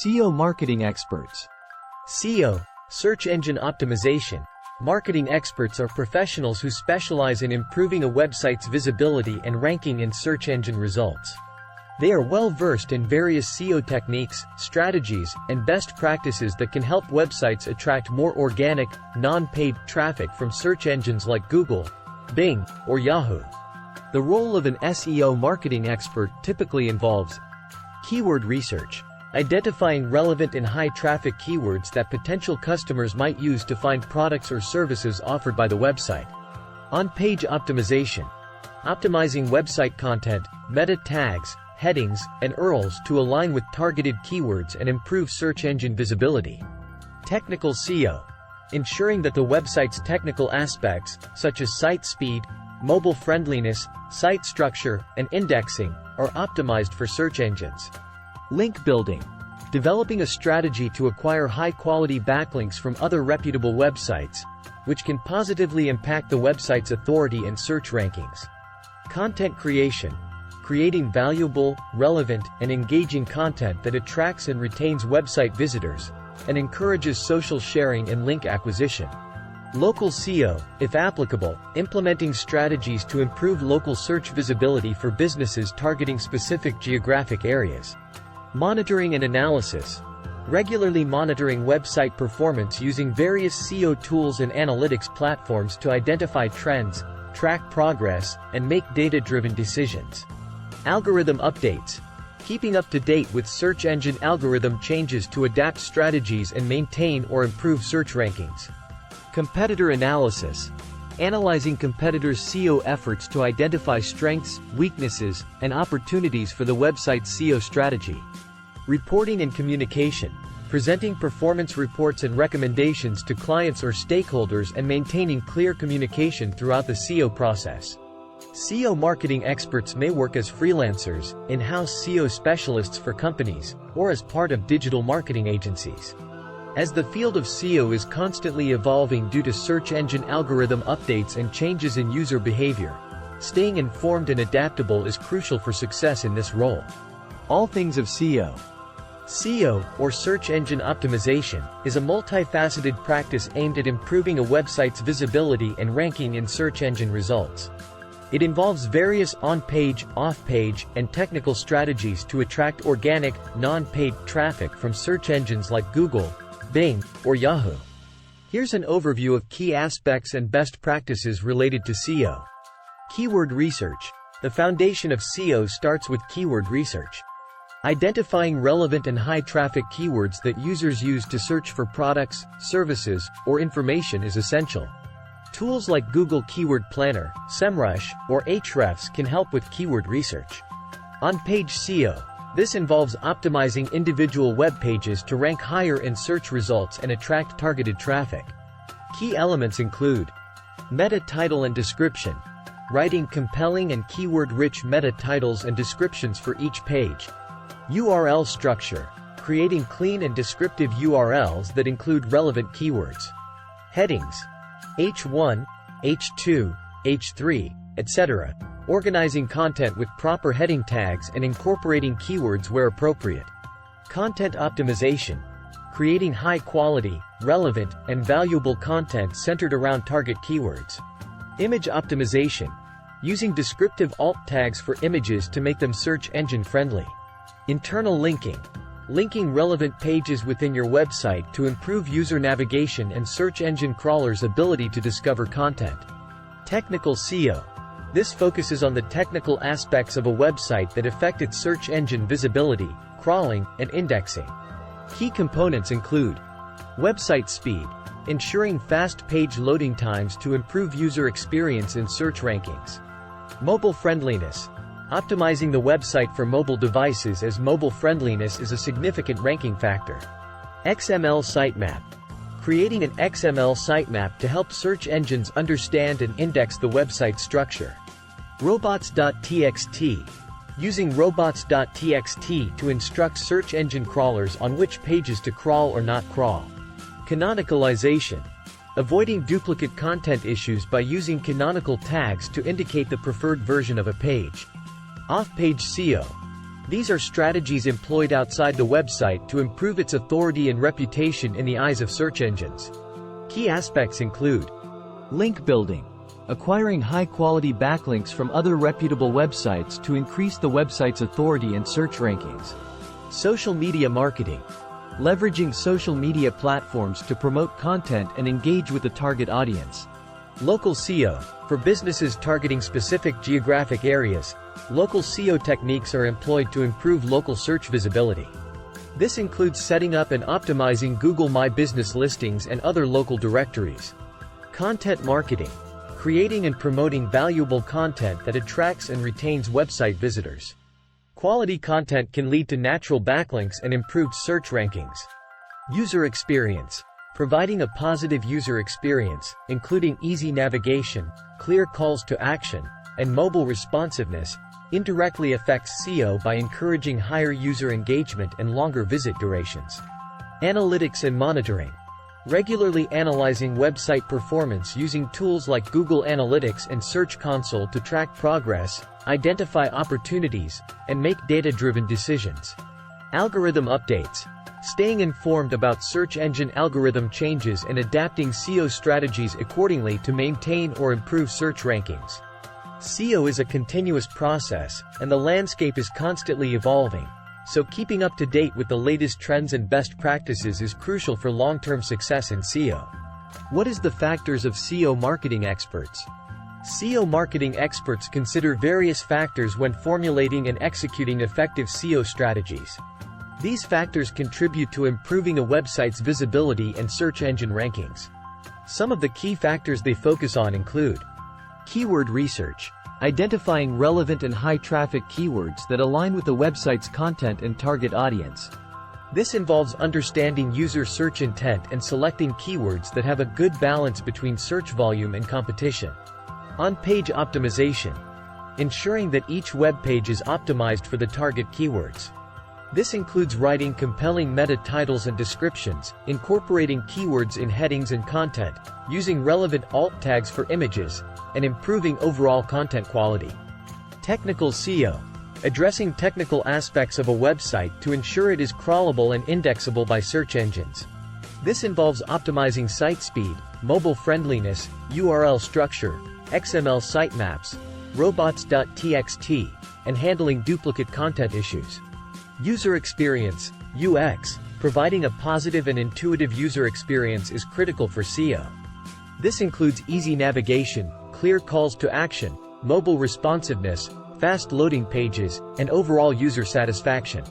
SEO Marketing Experts. SEO, search engine optimization. Marketing experts are professionals who specialize in improving a website's visibility and ranking in search engine results. They are well versed in various SEO techniques, strategies, and best practices that can help websites attract more organic, non-paid traffic from search engines like Google, Bing, or Yahoo. The role of an SEO marketing expert typically involves keyword research, identifying relevant and high-traffic keywords that potential customers might use to find products or services offered by the website. On-page optimization, optimizing website content, meta tags, headings, and URLs to align with targeted keywords and improve search engine visibility. Technical SEO, ensuring that the website's technical aspects, such as site speed, mobile friendliness, site structure, and indexing, are optimized for search engines. Link building, developing a strategy to acquire high-quality backlinks from other reputable websites, which can positively impact the website's authority and search rankings. Content creation, creating valuable, relevant, and engaging content that attracts and retains website visitors, and encourages social sharing and link acquisition. Local SEO, if applicable, implementing strategies to improve local search visibility for businesses targeting specific geographic areas. Monitoring and analysis, regularly monitoring website performance using various SEO tools and analytics platforms to identify trends, track progress, and make data-driven decisions. Algorithm updates, keeping up to date with search engine algorithm changes to adapt strategies and maintain or improve search rankings. Competitor analysis, analyzing competitors' SEO efforts to identify strengths, weaknesses, and opportunities for the website's SEO strategy. Reporting and communication, presenting performance reports and recommendations to clients or stakeholders and maintaining clear communication throughout the SEO process. SEO marketing experts may work as freelancers, in-house SEO specialists for companies, or as part of digital marketing agencies. As the field of SEO is constantly evolving due to search engine algorithm updates and changes in user behavior, staying informed and adaptable is crucial for success in this role. All things of SEO. SEO, or search engine optimization, is a multifaceted practice aimed at improving a website's visibility and ranking in search engine results. It involves various on-page, off-page, and technical strategies to attract organic, non-paid traffic from search engines like Google, Bing, or Yahoo. Here's an overview of key aspects and best practices related to SEO. Keyword research. The foundation of SEO starts with keyword research. Identifying relevant and high-traffic keywords that users use to search for products, services, or information is essential. Tools like Google Keyword Planner, SEMrush, or Ahrefs can help with keyword research. On-page SEO. This involves optimizing individual web pages to rank higher in search results and attract targeted traffic. Key elements include meta title and description, writing compelling and keyword-rich meta titles and descriptions for each page. URL structure, creating clean and descriptive URLs that include relevant keywords. Headings, H1, H2, H3, etc. Organizing content with proper heading tags and incorporating keywords where appropriate. Content optimization, creating high-quality, relevant, and valuable content centered around target keywords. Image optimization, using descriptive alt tags for images to make them search engine friendly. Internal linking, linking relevant pages within your website to improve user navigation and search engine crawlers' ability to discover content. Technical SEO. This focuses on the technical aspects of a website that affect its search engine visibility, crawling, and indexing. Key components include website speed, ensuring fast page loading times to improve user experience in search rankings. Mobile friendliness, optimizing the website for mobile devices as mobile friendliness is a significant ranking factor. XML sitemap, creating an XML sitemap to help search engines understand and index the website structure. Robots.txt, using robots.txt to instruct search engine crawlers on which pages to crawl or not crawl. Canonicalization, avoiding duplicate content issues by using canonical tags to indicate the preferred version of a page. Off-page SEO, These are strategies employed outside the website to improve its authority and reputation in the eyes of search engines. Key aspects include Link building. Acquiring high-quality backlinks from other reputable websites to increase the website's authority and search rankings. social media marketing. Leveraging social media platforms to promote content and engage with the target audience. Local SEO. For businesses targeting specific geographic areas, local SEO techniques are employed to improve local search visibility. This includes setting up and optimizing Google My Business listings and other local directories. Content marketing. Creating and promoting valuable content that attracts and retains website visitors. Quality content can lead to natural backlinks and improved search rankings. User experience. Providing a positive user experience, including easy navigation, clear calls to action, and mobile responsiveness, indirectly affects SEO by encouraging higher user engagement and longer visit durations. Analytics and monitoring. Regularly analyzing website performance using tools like Google Analytics and Search Console to track progress, identify opportunities, and make data-driven decisions. Algorithm updates. Staying informed about search engine algorithm changes and adapting SEO strategies accordingly to maintain or improve search rankings. SEO is a continuous process, and the landscape is constantly evolving, so keeping up to date with the latest trends and best practices is crucial for long-term success in SEO. What is the factors of SEO marketing experts? SEO marketing experts consider various factors when formulating and executing effective SEO strategies. These factors contribute to improving a website's visibility and search engine rankings. Some of the key factors they focus on include Keyword research. Identifying relevant and high-traffic keywords that align with the website's content and target audience. This involves understanding user search intent and selecting keywords that have a good balance between search volume and competition. On-page optimization. Ensuring that each web page is optimized for the target keywords. This includes writing compelling meta titles and descriptions, incorporating keywords in headings and content, using relevant alt tags for images, and improving overall content quality. Technical SEO. Addressing technical aspects of a website to ensure it is crawlable and indexable by search engines. This involves optimizing site speed, mobile friendliness, URL structure, XML sitemaps, robots.txt, and handling duplicate content issues. User experience, UX. Providing a positive and intuitive user experience is critical for SEO. This includes easy navigation, clear calls to action, mobile responsiveness, fast loading pages, and overall user satisfaction.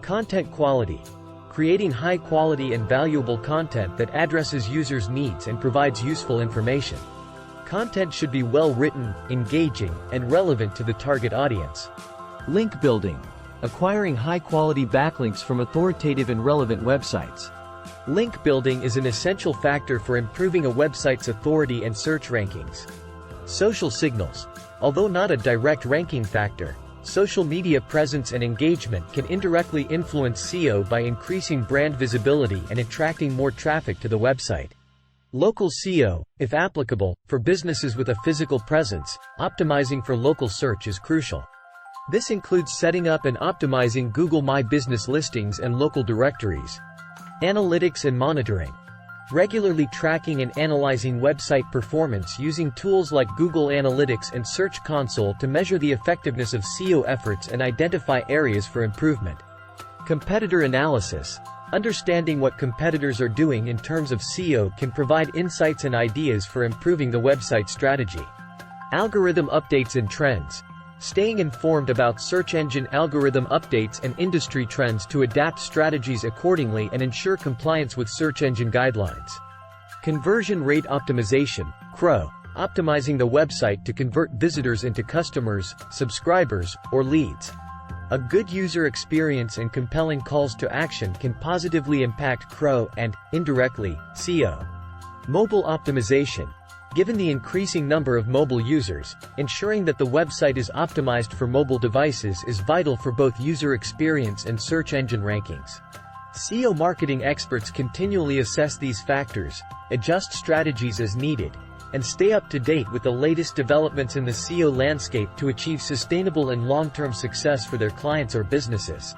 Content quality. Creating high-quality and valuable content that addresses users' needs and provides useful information. Content should be well-written, engaging, and relevant to the target audience. Link building. Acquiring high-quality backlinks from authoritative and relevant websites. Link building is an essential factor for improving a website's authority and search rankings. Social signals. Although not a direct ranking factor, social media presence and engagement can indirectly influence SEO by increasing brand visibility and attracting more traffic to the website. Local SEO, if applicable, for businesses with a physical presence, optimizing for local search is crucial. This includes setting up and optimizing Google My Business listings and local directories. Analytics and monitoring. Regularly tracking and analyzing website performance using tools like Google Analytics and Search Console to measure the effectiveness of SEO efforts and identify areas for improvement. Competitor analysis. Understanding what competitors are doing in terms of SEO can provide insights and ideas for improving the website strategy. Algorithm updates and trends. Staying informed about search engine algorithm updates and industry trends to adapt strategies accordingly and ensure compliance with search engine guidelines. Conversion rate optimization, CRO. Optimizing the website to convert visitors into customers, subscribers, or leads. A good user experience and compelling calls to action can positively impact CRO and, indirectly, SEO. Mobile optimization. Given the increasing number of mobile users, ensuring that the website is optimized for mobile devices is vital for both user experience and search engine rankings. SEO marketing experts continually assess these factors, adjust strategies as needed, and stay up to date with the latest developments in the SEO landscape to achieve sustainable and long-term success for their clients or businesses.